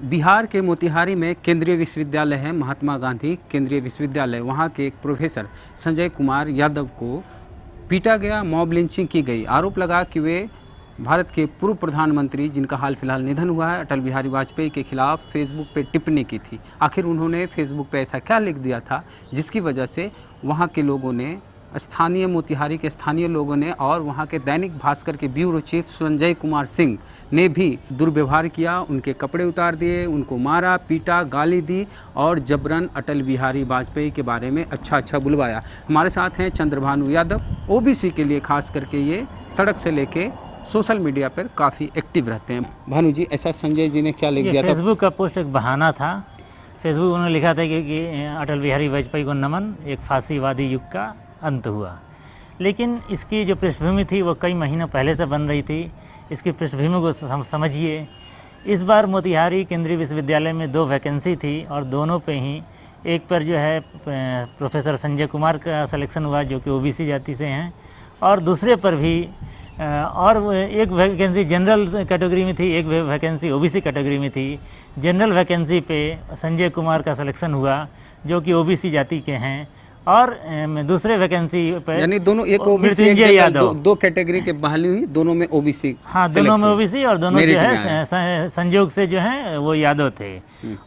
बिहार के मोतिहारी में केंद्रीय विश्वविद्यालय है, महात्मा गांधी केंद्रीय विश्वविद्यालय। वहाँ के एक प्रोफेसर संजय कुमार यादव को पीटा गया, मॉब लिंचिंग की गई। आरोप लगा कि वे भारत के पूर्व प्रधानमंत्री, जिनका हाल फिलहाल निधन हुआ है, अटल बिहारी वाजपेयी के खिलाफ फेसबुक पे टिप्पणी की थी। आखिर उन्होंने फेसबुक पे ऐसा क्या लिख दिया था जिसकी वजह से वहाँ के लोगों ने, स्थानीय मोतिहारी के स्थानीय लोगों ने और वहाँ के दैनिक भास्कर के ब्यूरो चीफ संजय कुमार सिंह ने भी दुर्व्यवहार किया, उनके कपड़े उतार दिए, उनको मारा, पीटा, गाली दी और जबरन अटल बिहारी वाजपेयी के बारे में अच्छा बुलवाया। हमारे साथ हैं चंद्रभानु यादव। ओबीसी के लिए खास करके ये सड़क से लेके सोशल मीडिया पर काफ़ी एक्टिव रहते हैं। भानु जी, ऐसा संजय जी ने क्या लिख दिया था? फेसबुक का पोस्ट एक बहाना था। फेसबुक उन्होंने लिखा था कि अटल बिहारी वाजपेयी को नमन, एक फांसीवादी युग का अंत हुआ। लेकिन इसकी जो पृष्ठभूमि थी वो कई महीनों पहले से बन रही थी। इसकी पृष्ठभूमि को समझिए। इस बार मोतिहारी केंद्रीय विश्वविद्यालय में 2 वैकेंसी थी और दोनों पे ही, एक पर जो है प्रोफेसर संजय कुमार का सिलेक्शन हुआ जो कि ओबीसी जाति से हैं, और दूसरे पर भी और एक वैकेंसी जनरल कैटेगरी में थी, एक वैकेंसी ओबीसी कैटेगरी में थी। जनरल वैकेंसी पे संजय कुमार का सिलेक्शन हुआ जो कि ओबीसी जाति के हैं, और दूसरे वैकेंसी पे यानी दोनों, एक ओबीसी मृत्युंजय यादव, दो कैटेगरी के बहाली हुई, दोनों में ओबीसी। हाँ, दोनों में ओबीसी और दोनों जो है संयोग से जो है वो यादव थे।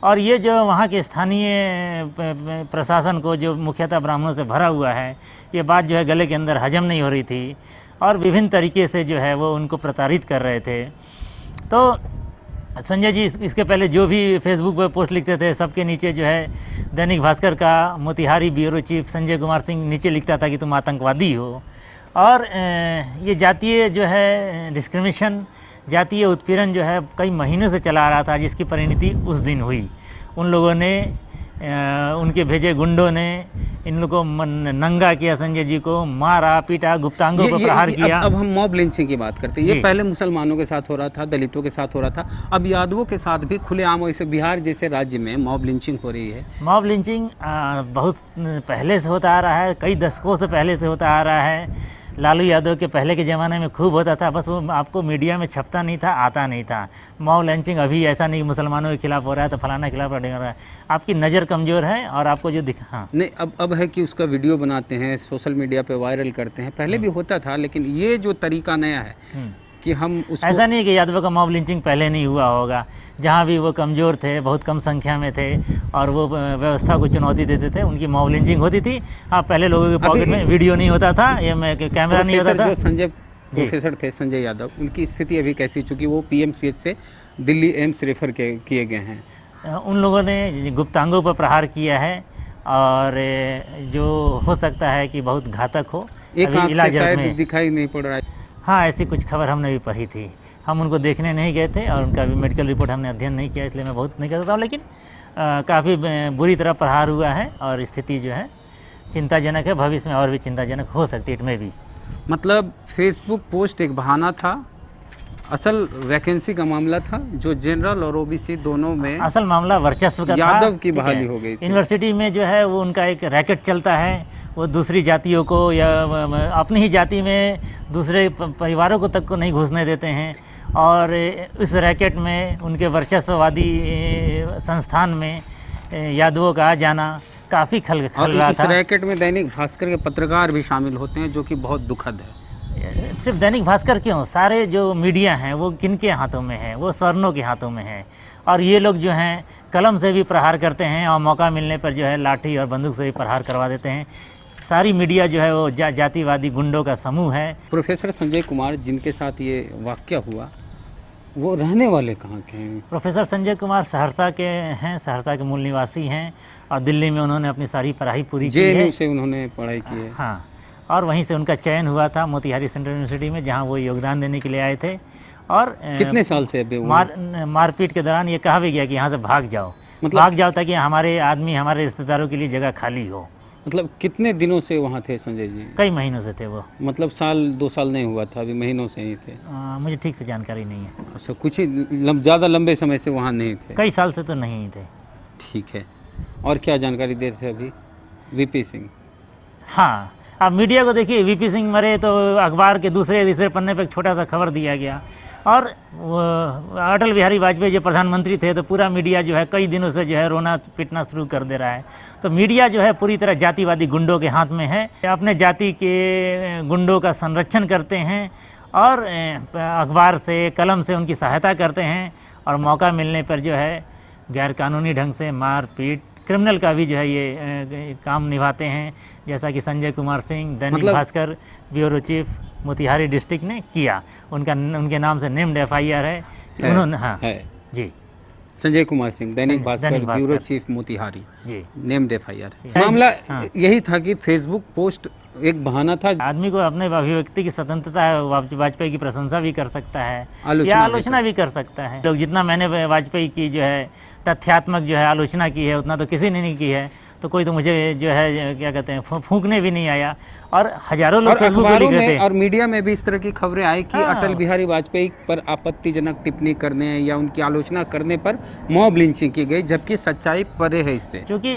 और ये जो वहाँ के स्थानीय प्रशासन को, जो मुख्यतः ब्राह्मणों से भरा हुआ है, ये बात जो है गले के अंदर हजम नहीं हो रही थी और विभिन्न तरीके से जो है वो उनको प्रताड़ित कर रहे थे। तो संजय जी इसके पहले जो भी फेसबुक पर पोस्ट लिखते थे, सबके नीचे जो है दैनिक भास्कर का मोतिहारी ब्यूरो चीफ संजय कुमार सिंह नीचे लिखता था कि तुम आतंकवादी हो। और ये जातीय जो है डिस्क्रिमिनेशन, जातीय उत्पीड़न जो है कई महीनों से चला आ रहा था, जिसकी परिणति उस दिन हुई। उन लोगों ने, उनके भेजे गुंडों ने इन लोगों को नंगा किया, संजय जी को मारा, पीटा, गुप्तांगों पर प्रहार किया। अब हम मॉब लिंचिंग की बात करते हैं। ये पहले मुसलमानों के साथ हो रहा था, दलितों के साथ हो रहा था, अब यादवों के साथ भी खुलेआम ऐसे बिहार जैसे राज्य में मॉब लिंचिंग हो रही है। मॉब लिंचिंग बहुत पहले से होता आ रहा है, कई दशकों से पहले से होता आ रहा है। लालू यादव के पहले के ज़माने में खूब होता था, बस वो आपको मीडिया में छपता नहीं था, आता नहीं था। मॉब लिंचिंग अभी ऐसा नहीं मुसलमानों के खिलाफ हो रहा है तो फलाना खिलाफ हो रहा है। आपकी नज़र कमज़ोर है और आपको जो दिखा, हाँ नहीं, अब है कि उसका वीडियो बनाते हैं, सोशल मीडिया पे वायरल करते हैं। पहले भी होता था, लेकिन ये जो तरीका नया है कि हम उसको, ऐसा नहीं कि यादव का मॉब लिंचिंग पहले नहीं हुआ होगा। जहाँ भी वो कमज़ोर थे, बहुत कम संख्या में थे और वो व्यवस्था को चुनौती देते थे, उनकी मॉब लिंचिंग होती थी। हाँ, पहले लोगों के पॉकेट में वीडियो नहीं होता था, ये कैमरा नहीं होता था। जो संजय प्रोफेसर थे संजय यादव, उनकी स्थिति अभी कैसी, चूँकि वो पीएमसीएच से दिल्ली एम्स रेफर किए गए हैं। उन लोगों ने गुप्तांगों पर प्रहार किया है और जो हो सकता है कि बहुत घातक हो। एक आंख से शायद दिखाई नहीं पड़ रहा है। हाँ, ऐसी कुछ खबर हमने भी पढ़ी थी। हम उनको देखने नहीं गए थे और उनका भी मेडिकल रिपोर्ट हमने अध्ययन नहीं किया, इसलिए मैं बहुत नहीं कहता हूँ। लेकिन काफ़ी बुरी तरह प्रहार हुआ है और स्थिति जो है चिंताजनक है। भविष्य में और भी चिंताजनक हो सकती है, इनमें भी। मतलब फेसबुक पोस्ट एक बहाना था, असल वैकेंसी का मामला था जो जनरल और ओबीसी दोनों में, असल मामला वर्चस्व का था। यादव की बहाली हो गई थी। यूनिवर्सिटी में जो है वो उनका एक रैकेट चलता है, वो दूसरी जातियों को या अपनी ही जाति में दूसरे परिवारों को तक को नहीं घुसने देते हैं। और इस रैकेट में, उनके वर्चस्ववादी संस्थान में यादवों का आ जाना काफ़ी खल रहा था। इस रैकेट में दैनिक भास्कर के पत्रकार भी शामिल होते हैं, जो कि बहुत दुखद है। सिर्फ दैनिक भास्कर क्यों, सारे जो मीडिया हैं वो किनके हाथों में है? वो सवर्णों के हाथों में है। और ये लोग जो हैं कलम से भी प्रहार करते हैं और मौका मिलने पर जो है लाठी और बंदूक से भी प्रहार करवा देते हैं। सारी मीडिया जो है वो जातिवादी गुंडों का समूह है। प्रोफेसर संजय कुमार, जिनके साथ ये वाक़या हुआ, वो रहने वाले कहाँ के हैं? प्रोफेसर संजय कुमार सहरसा के हैं, सहरसा के मूल निवासी हैं और दिल्ली में उन्होंने अपनी सारी पढ़ाई पूरी की है। जेएनयू से उन्होंने पढ़ाई की है। हाँ, और वहीं से उनका चयन हुआ था मोतिहारी सेंट्रल यूनिवर्सिटी में, जहाँ वो योगदान देने के लिए आए थे। और कितने साल से अभी मारपीट के दौरान ये कहा भी गया कि यहाँ से भाग जाओ, भाग जाओ ताकि हमारे आदमी, हमारे रिश्तेदारों के लिए जगह खाली हो। मतलब कितने दिनों से वहाँ थे संजय जी? कई महीनों से थे वो। मतलब साल 2 साल नहीं हुआ था, अभी महीनों से ही थे? मुझे ठीक से जानकारी नहीं है। अच्छा, कुछ ही ज़्यादा लंबे समय से वहाँ नहीं थे? कई साल से तो नहीं थे। ठीक है, और क्या जानकारी दे रहे थे अभी? वीपी सिंह। हाँ, अब मीडिया को देखिए, वीपी सिंह मरे तो अखबार के दूसरे तीसरे पन्ने पर एक छोटा सा खबर दिया गया। और अटल बिहारी वाजपेयी जो प्रधानमंत्री थे तो पूरा मीडिया जो है कई दिनों से जो है रोना पिटना शुरू कर दे रहा है। तो मीडिया जो है पूरी तरह जातिवादी गुंडों के हाथ में है, अपने जाति के गुंडों का संरक्षण करते हैं और अखबार से कलम से उनकी सहायता करते हैं और मौका मिलने पर जो है गैरकानूनी ढंग से मार पीट क्रिमिनल का भी जो है ये काम निभाते हैं, जैसा कि Sanjay Kumar Singh Dainik Bhaskar bureau chief Motihari district ने किया। उनके नाम से नेम्ड FIR है उन्होंने, हाँ है जी, संजय कुमार सिंह दैनिक भास्कर ब्यूरो चीफ मोतिहारी जी, नेम्ड FIR। मामला यही था कि फेसबुक पोस्ट एक बहाना था। आदमी को अपने अभिव्यक्ति की स्वतंत्रता है, वाजपेयी की प्रशंसा भी कर सकता है या आलोचना भी कर सकता है। तो जितना मैंने वाजपेयी की जो है तथ्यात्मक जो है आलोचना की है उतना तो किसी ने नहीं की है। तो कोई तो मुझे जो है क्या कहते हैं फूंकने भी नहीं आया। और हजारों लोग फेसबुक पे लिख रहे थे और मीडिया में भी इस तरह की खबरें आई कि अटल बिहारी वाजपेयी पर आपत्तिजनक टिप्पणी करने या उनकी आलोचना करने पर मॉब लिंचिंग की गई, जबकि सच्चाई परे है इससे। क्योंकि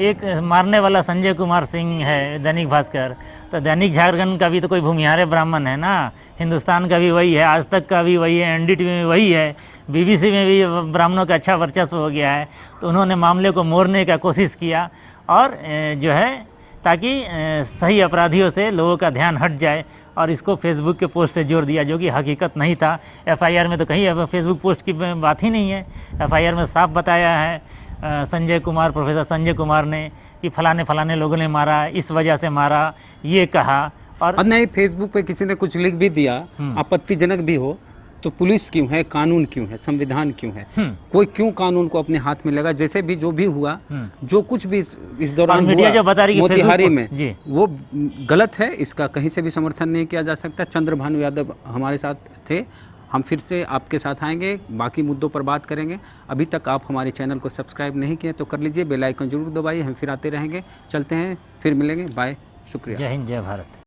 एक मारने वाला संजय कुमार सिंह है दैनिक भास्कर, तो दैनिक जागरण का भी तो कोई भूमिहारे ब्राह्मण है ना, हिंदुस्तान का भी वही है, आज तक का भी वही है, NDTV में वही है, BBC में भी ब्राह्मणों का अच्छा वर्चस्व हो गया है। तो उन्होंने मामले को मोड़ने का कोशिश किया और जो है ताकि सही अपराधियों से लोगों का ध्यान हट जाए और इसको फेसबुक के पोस्ट से जोड़ दिया, जो कि हकीकत नहीं था। FIR में तो कहीं फेसबुक पोस्ट की बात ही नहीं है। FIR में साफ बताया है प्रोफेसर संजय कुमार ने कि फलाने लोगों ने मारा, इस वजह से मारा, ये कहा। और नहीं, फेसबुक पे किसी ने कुछ लिख भी दिया आपत्तिजनक भी हो तो पुलिस क्यों है, कानून क्यों है, संविधान क्यों है, कोई क्यों कानून को अपने हाथ में लगा। जैसे भी जो भी हुआ, जो कुछ भी इस दौरान मीडिया जो बता रही है मोतिहारी में वो गलत है, इसका कहीं से भी समर्थन नहीं किया जा सकता। चंद्रभानु यादव हमारे साथ थे, हम फिर से आपके साथ आएंगे, बाकी मुद्दों पर बात करेंगे। अभी तक आप हमारे चैनल को सब्सक्राइब नहीं किए तो कर लीजिए, बेल आइकन जरूर दबाइए। हम फिर आते रहेंगे, चलते हैं, फिर मिलेंगे, बाय, शुक्रिया। जय हिंद, जय भारत।